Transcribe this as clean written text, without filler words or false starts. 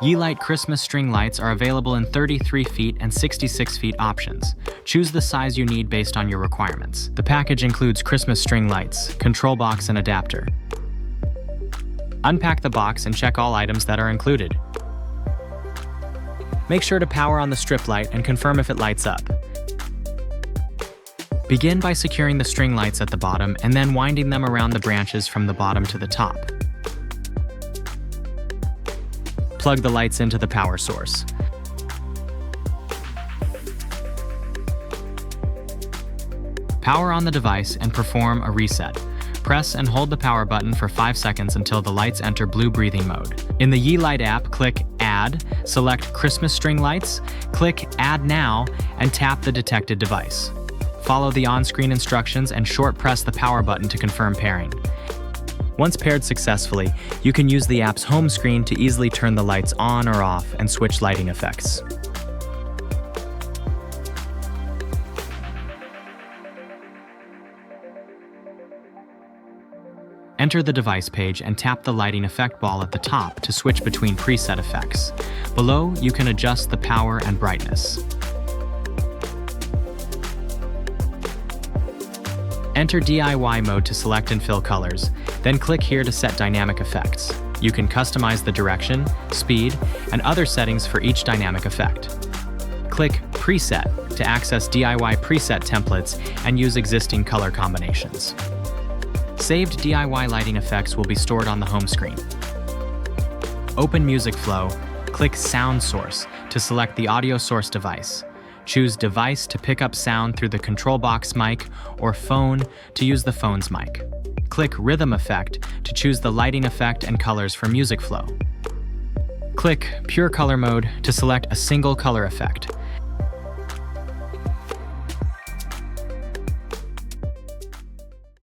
Yeelight Christmas String Lights are available in 33 feet and 66 feet options. Choose the size you need based on your requirements. The package includes Christmas string lights, control box, and adapter. Unpack the box and check all items that are included. Make sure to power on the strip light and confirm if it lights up. Begin by securing the string lights at the bottom and then winding them around the branches from the bottom to the top. Plug the lights into the power source. Power on the device and perform a reset. Press and hold the power button for 5 seconds until the lights enter blue breathing mode. In the Yeelight app, click Add, select Christmas String Lights, click Add Now, and tap the detected device. Follow the on-screen instructions and short press the power button to confirm pairing. Once paired successfully, you can use the app's home screen to easily turn the lights on or off and switch lighting effects. Enter the device page and tap the lighting effect ball at the top to switch between preset effects. Below, you can adjust the power and brightness. Enter DIY mode to select and fill colors, then click here to set dynamic effects. You can customize the direction, speed, and other settings for each dynamic effect. Click Preset to access DIY preset templates and use existing color combinations. Saved DIY lighting effects will be stored on the home screen. Open Music Flow, click Sound Source to select the audio source device. Choose Device to pick up sound through the control box mic or Phone to use the phone's mic. Click Rhythm Effect to choose the lighting effect and colors for Music Flow. Click Pure Color Mode to select a single color effect.